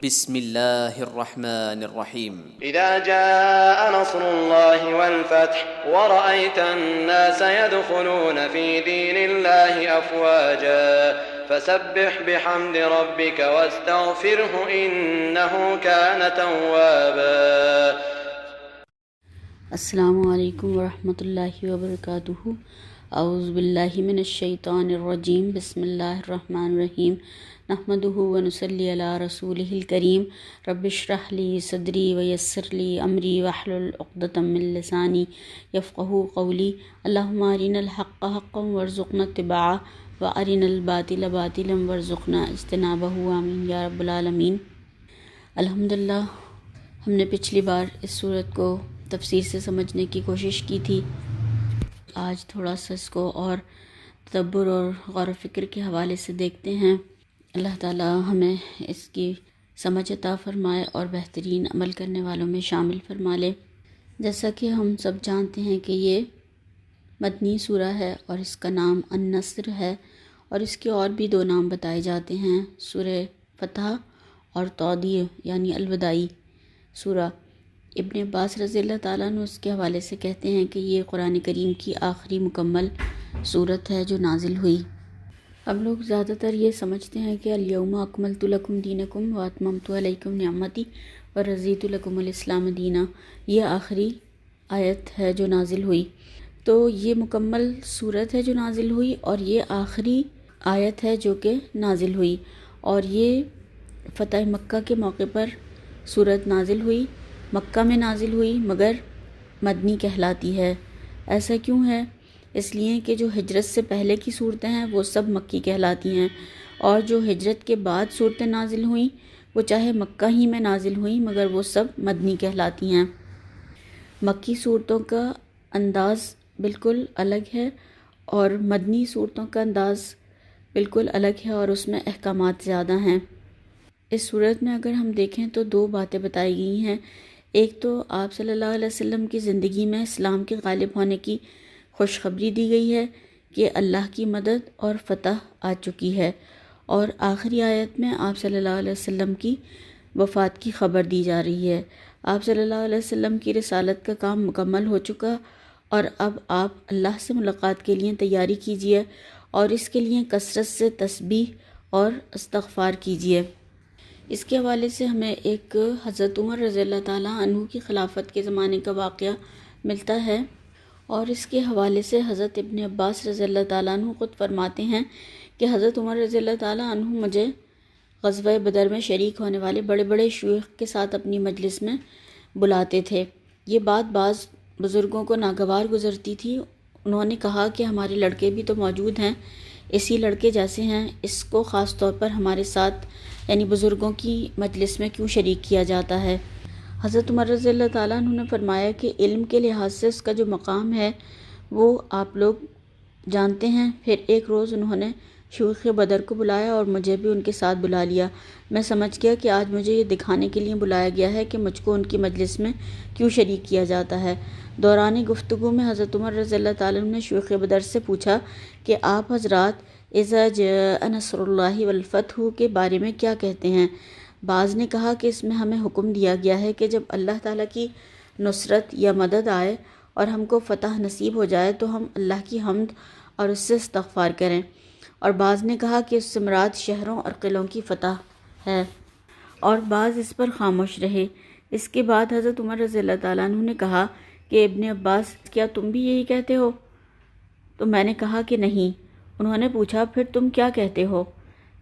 بسم اللہ الرحمن الرحیم۔ اذا جاء نصر اللہ والفتح ورأيت الناس يدخلون في دين الله افواجا فسبح بحمد ربك واستغفره انه كان توابا۔ السلام علیکم ورحمۃ اللہ وبرکاتہ۔ اعوذ باللہ من الشیطان الرجیم، بسم اللہ الرحمن الرحیم، نحمدہ ونصلی علی رسولہ الکریم، رب اشرح لی صدری ویسر لی امری واحلل عقدۃ من لسانی یفقہوا قولی۔ اللہم ارنا الحق حقا وارزقنا اتباعہ وارنا الباطل باطلا وارزقنا اجتنابہ، آمین یا رب العالمین۔ الحمدللہ، ہم نے پچھلی بار اس صورت کو تفسیر سے سمجھنے کی کوشش کی تھی۔ آج تھوڑا سا اس کو اور تدبر اور غور و فکر کے حوالے سے دیکھتے ہیں۔ اللہ تعالی ہمیں اس کی سمجھ عطا فرمائے اور بہترین عمل کرنے والوں میں شامل فرما لے۔ جیسا کہ ہم سب جانتے ہیں کہ یہ مدنی سورہ ہے اور اس کا نام النصر ہے، اور اس کے اور بھی دو نام بتائے جاتے ہیں، سورہ فتح اور تودیع یعنی الوداعی سورہ۔ ابن عباس رضی اللہ تعالیٰ عنہ اس کے حوالے سے کہتے ہیں کہ یہ قرآن کریم کی آخری مکمل سورت ہے جو نازل ہوئی۔ ہم لوگ زیادہ تر یہ سمجھتے ہیں کہ الیوم اکملت لکم دینکم واتممت علیکم نعمتی ورضیت لکم الاسلام دینا، یہ آخری آیت ہے جو نازل ہوئی۔ تو یہ مکمل سورت ہے جو نازل ہوئی، اور یہ آخری آیت ہے جو کہ نازل ہوئی، اور یہ فتح مکہ کے موقع پر سورت نازل ہوئی، مکہ میں نازل ہوئی، مگر مدنی کہلاتی ہے۔ ایسا کیوں ہے؟ اس لیے کہ جو ہجرت سے پہلے کی صورتیں ہیں وہ سب مکی کہلاتی ہیں، اور جو ہجرت کے بعد صورتیں نازل ہوئیں وہ چاہے مکہ ہی میں نازل ہوئیں مگر وہ سب مدنی کہلاتی ہیں۔ مکی صورتوں کا انداز بالکل الگ ہے اور مدنی صورتوں کا انداز بالکل الگ ہے، اور اس میں احکامات زیادہ ہیں۔ اس صورت میں اگر ہم دیکھیں تو دو باتیں بتائی گئی ہیں۔ ایک تو آپ صلی اللہ علیہ وسلم کی زندگی میں اسلام کے غالب ہونے کی خوشخبری دی گئی ہے کہ اللہ کی مدد اور فتح آ چکی ہے، اور آخری آیت میں آپ صلی اللہ علیہ وسلم کی وفات کی خبر دی جا رہی ہے۔ آپ صلی اللہ علیہ وسلم کی رسالت کا کام مکمل ہو چکا، اور اب آپ اللہ سے ملاقات کے لیے تیاری کیجیے، اور اس کے لیے کثرت سے تسبیح اور استغفار کیجیے۔ اس کے حوالے سے ہمیں ایک حضرت عمر رضی اللہ تعالیٰ عنہ کی خلافت کے زمانے کا واقعہ ملتا ہے، اور اس کے حوالے سے حضرت ابن عباس رضی اللہ تعالیٰ عنہ خود فرماتے ہیں کہ حضرت عمر رضی اللہ تعالیٰ عنہ مجھے غزوہ بدر میں شریک ہونے والے بڑے بڑے شیوخ کے ساتھ اپنی مجلس میں بلاتے تھے۔ یہ بات بعض بزرگوں کو ناگوار گزرتی تھی۔ انہوں نے کہا کہ ہمارے لڑکے بھی تو موجود ہیں، اسی لڑکے جیسے ہیں، اس کو خاص طور پر ہمارے ساتھ یعنی بزرگوں کی مجلس میں کیوں شریک کیا جاتا ہے؟ حضرت عمر رضی اللہ تعالیٰ عنہ نے فرمایا کہ علم کے لحاظ سے اس کا جو مقام ہے وہ آپ لوگ جانتے ہیں۔ پھر ایک روز انہوں نے شیوخ بدر کو بلایا اور مجھے بھی ان کے ساتھ بلا لیا۔ میں سمجھ گیا کہ آج مجھے یہ دکھانے کے لیے بلایا گیا ہے کہ مجھ کو ان کی مجلس میں کیوں شریک کیا جاتا ہے۔ دوران گفتگو میں حضرت عمر رضی اللہ تعالیٰ عنہ نے شیوخ بدر سے پوچھا کہ آپ حضرات اذا جاء نصر اللہ والفتح کے بارے میں کیا کہتے ہیں؟ بعض نے کہا کہ اس میں ہمیں حکم دیا گیا ہے کہ جب اللہ تعالیٰ کی نصرت یا مدد آئے اور ہم کو فتح نصیب ہو جائے تو ہم اللہ کی حمد اور اس سے استغفار کریں، اور بعض نے کہا کہ اس سے مراد شہروں اور قلعوں کی فتح ہے، اور بعض اس پر خاموش رہے۔ اس کے بعد حضرت عمر رضی اللہ تعالیٰ عنہ نے کہا کہ ابن عباس کیا تم بھی یہی کہتے ہو؟ تو میں نے کہا کہ نہیں۔ انہوں نے پوچھا پھر تم کیا کہتے ہو؟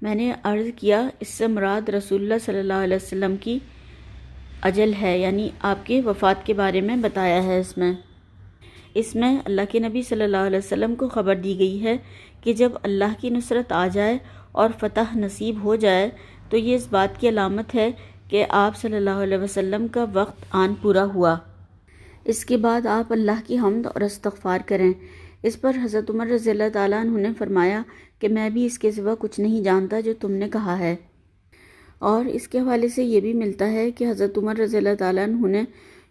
میں نے عرض کیا اس سے مراد رسول اللہ صلی اللہ علیہ وسلم کی اجل ہے، یعنی آپ کی وفات کے بارے میں بتایا ہے۔ اس میں اللہ کے نبی صلی اللہ علیہ وسلم کو خبر دی گئی ہے کہ جب اللہ کی نصرت آ جائے اور فتح نصیب ہو جائے تو یہ اس بات کی علامت ہے کہ آپ صلی اللہ علیہ وسلم کا وقت آن پورا ہوا۔ اس کے بعد آپ اللہ کی حمد اور استغفار کریں۔ اس پر حضرت عمر رضی اللہ تعالیٰ عنہ نے فرمایا کہ میں بھی اس کے سوا کچھ نہیں جانتا جو تم نے کہا ہے۔ اور اس کے حوالے سے یہ بھی ملتا ہے کہ حضرت عمر رضی اللہ تعالیٰ عنہ نے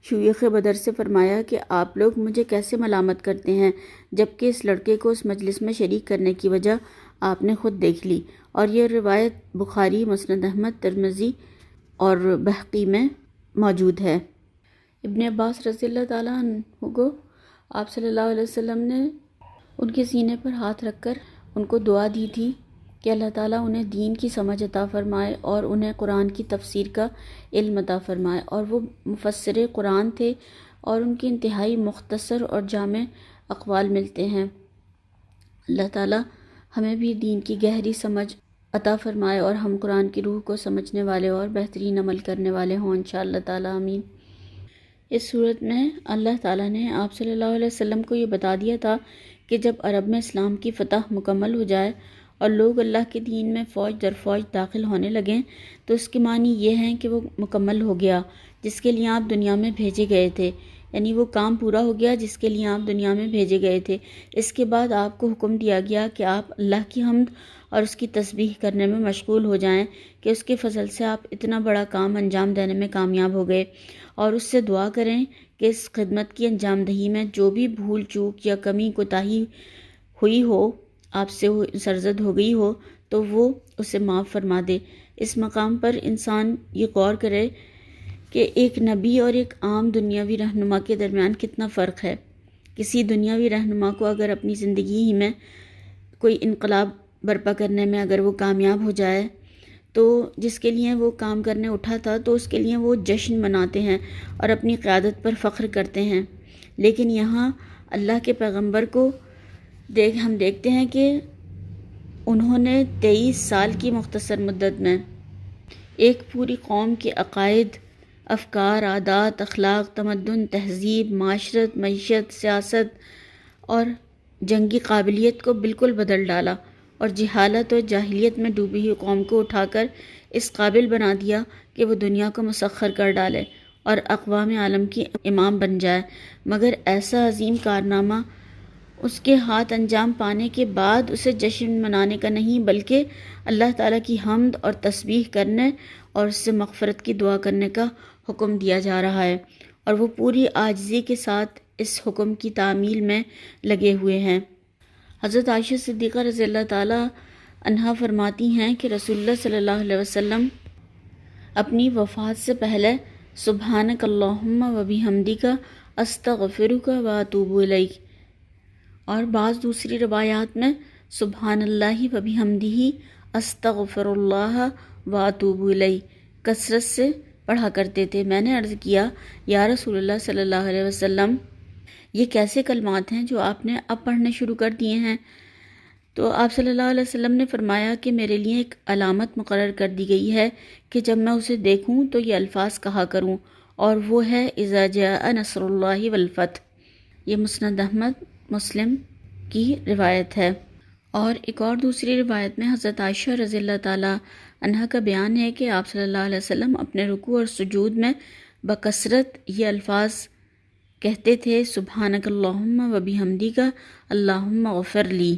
شیوخ بدر سے فرمایا کہ آپ لوگ مجھے کیسے ملامت کرتے ہیں جبکہ اس لڑکے کو اس مجلس میں شریک کرنے کی وجہ آپ نے خود دیکھ لی۔ اور یہ روایت بخاری، مسند احمد، ترمذی اور بحقی میں موجود ہے۔ ابن عباس رضی اللہ تعالیٰ عنہ کو آپ صلی اللہ علیہ وسلم نے ان کے سینے پر ہاتھ رکھ کر ان کو دعا دی تھی کہ اللہ تعالیٰ انہیں دین کی سمجھ عطا فرمائے اور انہیں قرآن کی تفسیر کا علم عطا فرمائے، اور وہ مفسر قرآن تھے اور ان کی انتہائی مختصر اور جامع اقوال ملتے ہیں۔ اللہ تعالیٰ ہمیں بھی دین کی گہری سمجھ عطا فرمائے اور ہم قرآن کی روح کو سمجھنے والے اور بہترین عمل کرنے والے ہوں انشاءاللہ تعالیٰ، آمین۔ اس صورت میں اللہ تعالیٰ نے آپ صلی اللہ علیہ وسلم کو یہ بتا دیا تھا کہ جب عرب میں اسلام کی فتح مکمل ہو جائے اور لوگ اللہ کے دین میں فوج در فوج داخل ہونے لگیں تو اس کے معنی یہ ہیں کہ وہ مکمل ہو گیا جس کے لیے آپ دنیا میں بھیجے گئے تھے، یعنی وہ کام پورا ہو گیا جس کے لیے آپ دنیا میں بھیجے گئے تھے۔ اس کے بعد آپ کو حکم دیا گیا کہ آپ اللہ کی حمد اور اس کی تسبیح کرنے میں مشغول ہو جائیں کہ اس کے فضل سے آپ اتنا بڑا کام انجام دینے میں کامیاب ہو گئے، اور اس سے دعا کریں کہ اس خدمت کی انجام دہی میں جو بھی بھول چوک یا کمی کوتاہی ہوئی ہو، آپ سے وہ سرزد ہو گئی ہو، تو وہ اسے معاف فرما دے۔ اس مقام پر انسان یہ غور کرے کہ ایک نبی اور ایک عام دنیاوی رہنما کے درمیان کتنا فرق ہے۔ کسی دنیاوی رہنما کو اگر اپنی زندگی ہی میں کوئی انقلاب برپا کرنے میں اگر وہ کامیاب ہو جائے تو جس کے لیے وہ کام کرنے اٹھا تھا تو اس کے لیے وہ جشن مناتے ہیں اور اپنی قیادت پر فخر کرتے ہیں، لیکن یہاں اللہ کے پیغمبر کو ہم دیکھتے ہیں کہ انہوں نے 23 سال کی مختصر مدت میں ایک پوری قوم کے عقائد، افکار، عادات، اخلاق، تمدن، تہذیب، معاشرت، معیشت، سیاست اور جنگی قابلیت کو بالکل بدل ڈالا، اور جہالت اور جاہلیت میں ڈوبی ہوئی قوم کو اٹھا کر اس قابل بنا دیا کہ وہ دنیا کو مسخر کر ڈالے اور اقوام عالم کی امام بن جائے۔ مگر ایسا عظیم کارنامہ اس کے ہاتھ انجام پانے کے بعد اسے جشن منانے کا نہیں، بلکہ اللہ تعالیٰ کی حمد اور تسبیح کرنے اور اس سے مغفرت کی دعا کرنے کا حکم دیا جا رہا ہے، اور وہ پوری عاجزی کے ساتھ اس حکم کی تعمیل میں لگے ہوئے ہیں۔ حضرت عائشہ صدیقہ رضی اللہ تعالیٰ عنہا فرماتی ہیں کہ رسول اللہ صلی اللہ علیہ وسلم اپنی وفات سے پہلے سبحانک اللہم و بحمدک استغفرک و اتوب الیک، اور بعض دوسری روایات میں سبحان اللہ و بحمدہ استغفر اللہ و اتوب الیہ کثرت سے پڑھا کرتے تھے۔ میں نے عرض کیا یا رسول اللہ صلی اللہ علیہ وسلم، یہ کیسے کلمات ہیں جو آپ نے اب پڑھنے شروع کر دیے ہیں؟ تو آپ صلی اللہ علیہ وسلم نے فرمایا کہ میرے لیے ایک علامت مقرر کر دی گئی ہے کہ جب میں اسے دیکھوں تو یہ الفاظ کہا کروں، اور وہ ہے اذا جاء نصر اللہ والفتح۔ یہ مسند احمد مسلم کی روایت ہے، اور ایک اور دوسری روایت میں حضرت عائشہ رضی اللہ تعالیٰ عنہا کا بیان ہے کہ آپ صلی اللہ علیہ وسلم اپنے رکوع اور سجود میں بکثرت یہ الفاظ کہتے تھے، سبحانک اللہم و بحمدک اللہم اغفر لی،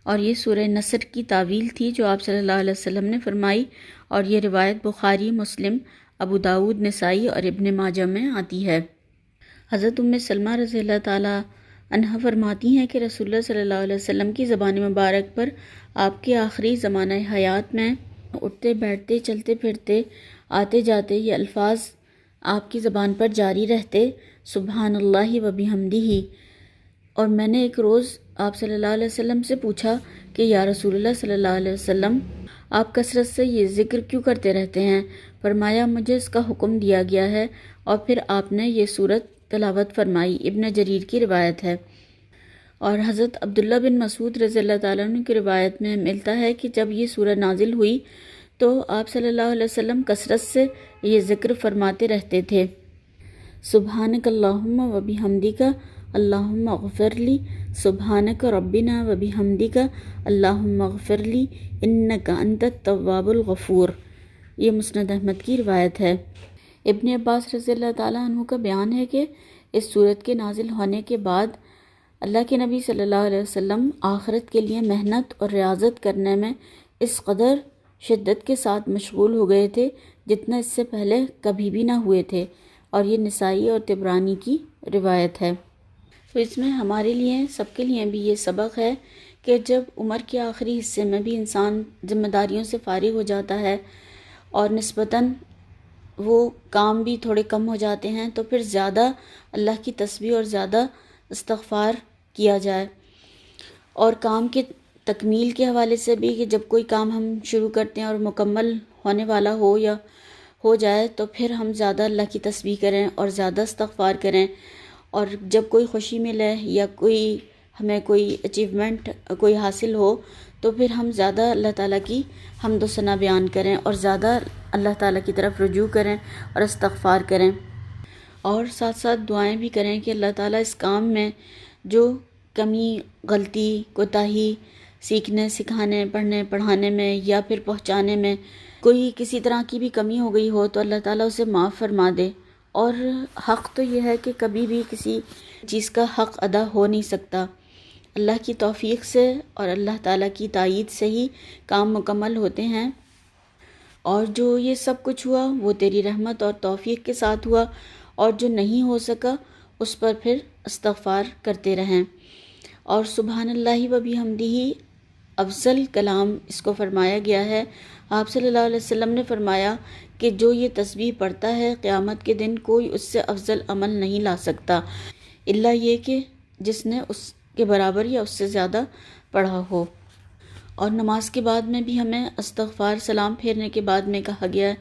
اور یہ سورہ نصر کی تعویل تھی جو آپ صلی اللہ علیہ وسلم نے فرمائی، اور یہ روایت بخاری، مسلم، ابو داود، نسائی اور ابن ماجہ میں آتی ہے۔ حضرت ام سلمہ رضی اللہ تعالیٰ عنہا فرماتی ہیں کہ رسول اللہ صلی اللہ علیہ وسلم کی زبان مبارک پر آپ کے آخری زمانہ حیات میں اٹھتے بیٹھتے، چلتے پھرتے، آتے جاتے یہ الفاظ آپ کی زبان پر جاری رہتے، سبحان اللہ و بحمدہ۔ اور میں نے ایک روز آپ صلی اللہ علیہ وسلم سے پوچھا کہ یا رسول اللہ صلی اللہ علیہ وسلم، آپ کثرت سے یہ ذکر کیوں کرتے رہتے ہیں؟ فرمایا مجھے اس کا حکم دیا گیا ہے، اور پھر آپ نے یہ سورت تلاوت فرمائی۔ ابن جریر کی روایت ہے، اور حضرت عبداللہ بن مسعود رضی اللہ تعالیٰ عنہ کی روایت میں ملتا ہے کہ جب یہ سورہ نازل ہوئی تو آپ صلی اللہ علیہ وسلم کثرت سے یہ ذکر فرماتے رہتے تھے، سبحانک اللہم و بحمدک اللہم اغفر لی، سبحانک ربنا و بحمدک اللہم اغفر لی انک انت التواب الغفور۔ یہ مسند احمد کی روایت ہے۔ ابن عباس رضی اللہ تعالیٰ عنہ کا بیان ہے کہ اس سورت کے نازل ہونے کے بعد اللہ کے نبی صلی اللہ علیہ وسلم آخرت کے لیے محنت اور ریاضت کرنے میں اس قدر شدت کے ساتھ مشغول ہو گئے تھے جتنا اس سے پہلے کبھی بھی نہ ہوئے تھے، اور یہ نسائی اور طبرانی کی روایت ہے۔ تو اس میں ہمارے لیے، سب کے لیے بھی یہ سبق ہے کہ جب عمر کے آخری حصے میں بھی انسان ذمہ داریوں سے فارغ ہو جاتا ہے اور نسبتاً وہ کام بھی تھوڑے کم ہو جاتے ہیں، تو پھر زیادہ اللہ کی تسبیح اور زیادہ استغفار کیا جائے۔ اور کام کے تکمیل کے حوالے سے بھی کہ جب کوئی کام ہم شروع کرتے ہیں اور مکمل ہونے والا ہو یا ہو جائے تو پھر ہم زیادہ اللہ کی تسبیح کریں اور زیادہ استغفار کریں۔ اور جب کوئی خوشی ملے یا ہمیں کوئی اچیومنٹ کوئی حاصل ہو تو پھر ہم زیادہ اللہ تعالیٰ کی حمد و ثنا بیان کریں اور زیادہ اللہ تعالیٰ کی طرف رجوع کریں اور استغفار کریں، اور ساتھ ساتھ دعائیں بھی کریں کہ اللہ تعالیٰ اس کام میں جو کمی، غلطی، کوتاہی سیکھنے، سکھانے، پڑھنے، پڑھانے میں یا پھر پہنچانے میں کوئی کسی طرح کی بھی کمی ہو گئی ہو تو اللہ تعالیٰ اسے معاف فرما دے۔ اور حق تو یہ ہے کہ کبھی بھی کسی چیز کا حق ادا ہو نہیں سکتا، اللہ کی توفیق سے اور اللہ تعالیٰ کی تائید سے ہی کام مکمل ہوتے ہیں، اور جو یہ سب کچھ ہوا وہ تیری رحمت اور توفیق کے ساتھ ہوا، اور جو نہیں ہو سکا اس پر پھر استغفار کرتے رہیں۔ اور سبحان اللہ و بحمدہ افضل کلام اس کو فرمایا گیا ہے۔ آپ صلی اللہ علیہ وسلم نے فرمایا کہ جو یہ تسبیح پڑھتا ہے قیامت کے دن کوئی اس سے افضل عمل نہیں لا سکتا الا یہ کہ جس نے اس کے برابر یا اس سے زیادہ پڑھا ہو۔ اور نماز کے بعد میں بھی ہمیں استغفار، سلام پھیرنے کے بعد میں کہا گیا ہے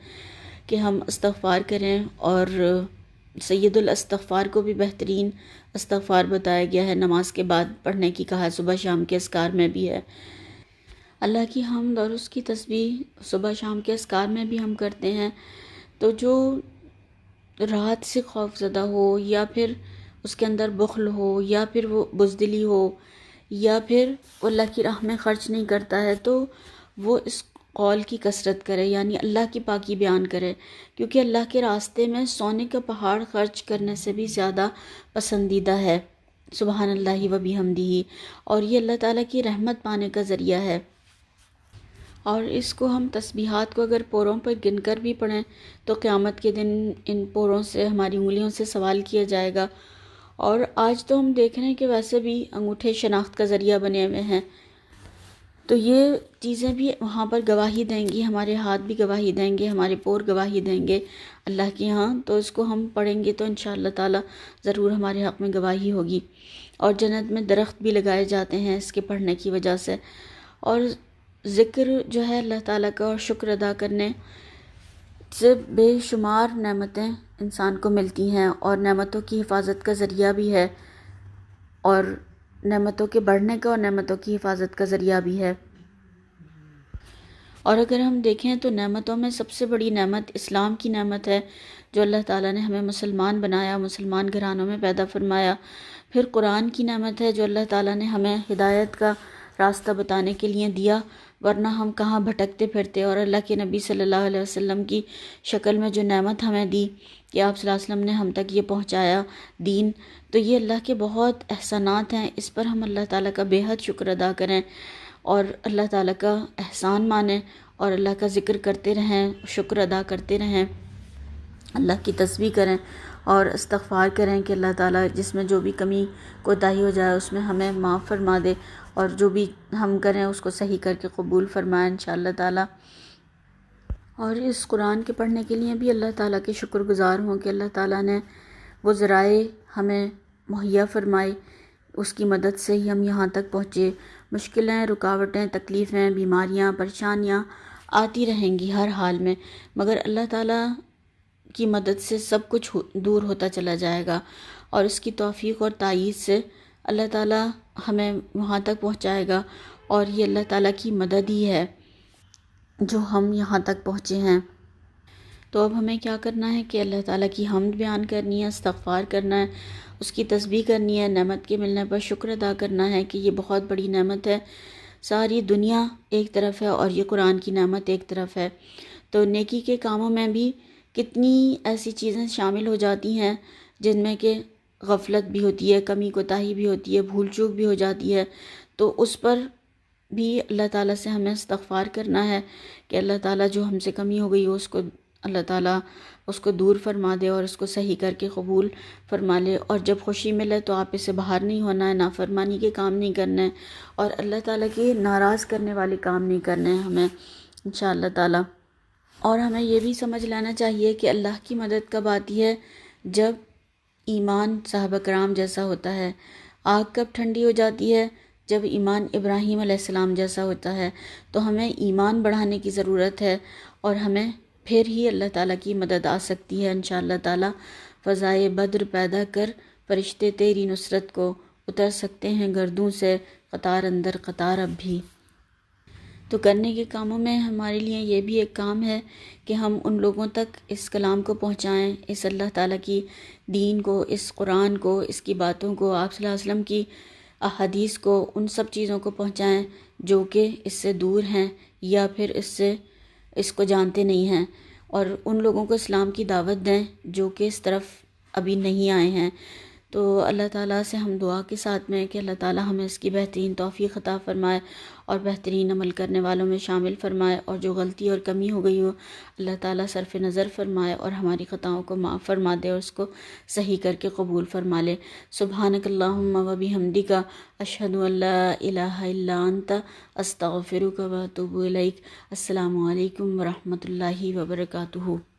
کہ ہم استغفار کریں، اور سید الاستغفار کو بھی بہترین استغفار بتایا گیا ہے، نماز کے بعد پڑھنے کی کہا ہے، صبح شام کے اذکار میں بھی ہے۔ اللہ کی حمد اور اس کی تسبیح صبح شام کے اذکار میں بھی ہم کرتے ہیں، تو جو رات سے خوف زدہ ہو یا پھر اس کے اندر بخل ہو یا پھر وہ بزدلی ہو یا پھر وہ اللہ کی راہ میں خرچ نہیں کرتا ہے تو وہ اس قول کی کثرت کرے، یعنی اللہ کی پاکی بیان کرے، کیونکہ اللہ کے راستے میں سونے کا پہاڑ خرچ کرنے سے بھی زیادہ پسندیدہ ہے سبحان اللہ و بحمدہ، اور یہ اللہ تعالیٰ کی رحمت پانے کا ذریعہ ہے۔ اور اس کو ہم تسبیحات کو اگر پوروں پر گن کر بھی پڑھیں تو قیامت کے دن ان پوروں سے، ہماری انگلیوں سے سوال کیا جائے گا۔ اور آج تو ہم دیکھ رہے ہیں کہ ویسے بھی انگوٹھے شناخت کا ذریعہ بنے ہوئے ہیں، تو یہ چیزیں بھی وہاں پر گواہی دیں گی، ہمارے ہاتھ بھی گواہی دیں گے، ہمارے پور گواہی دیں گے اللہ کے ہاں، تو اس کو ہم پڑھیں گے تو انشاءاللہ تعالی ضرور ہمارے حق میں گواہی ہوگی۔ اور جنت میں درخت بھی لگائے جاتے ہیں اس کے پڑھنے کی وجہ سے۔ اور ذکر جو ہے اللہ تعالیٰ کا اور شکر ادا کرنے سے بے شمار نعمتیں انسان کو ملتی ہیں، اور نعمتوں کی حفاظت کا ذریعہ بھی ہے، اور نعمتوں کے بڑھنے کا اور نعمتوں کی حفاظت کا ذریعہ بھی ہے۔ اور اگر ہم دیکھیں تو نعمتوں میں سب سے بڑی نعمت اسلام کی نعمت ہے، جو اللہ تعالیٰ نے ہمیں مسلمان بنایا، مسلمان گھرانوں میں پیدا فرمایا۔ پھر قرآن کی نعمت ہے جو اللہ تعالیٰ نے ہمیں ہدایت کا راستہ بتانے کے لیے دیا، ورنہ ہم کہاں بھٹکتے پھرتے۔ اور اللہ کے نبی صلی اللہ علیہ وسلم کی شکل میں جو نعمت ہمیں دی کہ آپ صلی اللہ علیہ وسلم نے ہم تک یہ پہنچایا دین، تو یہ اللہ کے بہت احسانات ہیں، اس پر ہم اللہ تعالیٰ کا بے حد شکر ادا کریں اور اللہ تعالیٰ کا احسان مانیں اور اللہ کا ذکر کرتے رہیں، شکر ادا کرتے رہیں، اللہ کی تسبیح کریں اور استغفار کریں کہ اللہ تعالیٰ جس میں جو بھی کمی کوتاہی ہو جائے اس میں ہمیں معاف فرما دے، اور جو بھی ہم کریں اس کو صحیح کر کے قبول فرمائے انشاءاللہ تعالیٰ۔ اور اس قرآن کے پڑھنے کے لیے بھی اللہ تعالیٰ کے شکر گزار ہوں کہ اللہ تعالیٰ نے وہ ذرائع ہمیں مہیا فرمائی، اس کی مدد سے ہی ہم یہاں تک پہنچے۔ مشکلیں، رکاوٹیں، تکلیفیں، بیماریاں، پریشانیاں آتی رہیں گی ہر حال میں، مگر اللہ تعالیٰ کی مدد سے سب کچھ دور ہوتا چلا جائے گا، اور اس کی توفیق اور تائید سے اللہ تعالیٰ ہمیں وہاں تک پہنچائے گا، اور یہ اللہ تعالیٰ کی مدد ہی ہے جو ہم یہاں تک پہنچے ہیں۔ تو اب ہمیں کیا کرنا ہے کہ اللہ تعالیٰ کی حمد بیان کرنی ہے، استغفار کرنا ہے، اس کی تسبیح کرنی ہے، نعمت کے ملنے پر شکر ادا کرنا ہے کہ یہ بہت بڑی نعمت ہے، ساری دنیا ایک طرف ہے اور یہ قرآن کی نعمت ایک طرف ہے۔ تو نیکی کے کاموں میں بھی کتنی ایسی چیزیں شامل ہو جاتی ہیں جن میں کہ غفلت بھی ہوتی ہے، کمی کوتاہی بھی ہوتی ہے، بھول چوک بھی ہو جاتی ہے، تو اس پر بھی اللہ تعالیٰ سے ہمیں استغفار کرنا ہے کہ اللہ تعالیٰ جو ہم سے کمی ہو گئی ہو اس کو اللہ تعالیٰ اس کو دور فرما دے اور اس کو صحیح کر کے قبول فرما لے۔ اور جب خوشی ملے تو آپ اسے باہر نہیں ہونا ہے، نافرمانی کے کام نہیں کرنے ہیں، اور اللہ تعالیٰ کے ناراض کرنے والے کام نہیں کرنے ہیں ہمیں انشاءاللہ تعالیٰ۔ اور ہمیں یہ بھی سمجھ لینا چاہیے کہ اللہ کی مدد کب آتی ہے؟ جب ایمان صحابہ کرام جیسا ہوتا ہے۔ آگ کب ٹھنڈی ہو جاتی ہے؟ جب ایمان ابراہیم علیہ السلام جیسا ہوتا ہے۔ تو ہمیں ایمان بڑھانے کی ضرورت ہے اور ہمیں پھر ہی اللہ تعالیٰ کی مدد آ سکتی ہے انشاءاللہ تعالیٰ۔ فضائے بدر پیدا کر فرشتے تیری نصرت کو اتر سکتے ہیں گردوں سے قطار اندر قطار اب بھی۔ تو کرنے کے کاموں میں ہمارے لیے یہ بھی ایک کام ہے کہ ہم ان لوگوں تک اس کلام کو پہنچائیں، اس اللہ تعالیٰ کی دین کو، اس قرآن کو، اس کی باتوں کو، آپ صلی اللہ علیہ وسلم کی احادیث کو، ان سب چیزوں کو پہنچائیں جو کہ اس سے دور ہیں یا پھر اس کو جانتے نہیں ہیں، اور ان لوگوں کو اسلام کی دعوت دیں جو کہ اس طرف ابھی نہیں آئے ہیں۔ تو اللہ تعالیٰ سے ہم دعا کے ساتھ میں کہ اللہ تعالیٰ ہمیں اس کی بہترین توفیق عطا فرمائے اور بہترین عمل کرنے والوں میں شامل فرمائے، اور جو غلطی اور کمی ہو گئی ہو اللہ تعالیٰ صرف نظر فرمائے اور ہماری خطاؤں کو معاف فرما دے اور اس کو صحیح کر کے قبول فرما لے۔ سبحانک اللہم و بحمدک اشہد ان لا الہ الا انت استغفرک و اتوب الیک۔ السلام علیکم ورحمۃ اللہ وبرکاتہ۔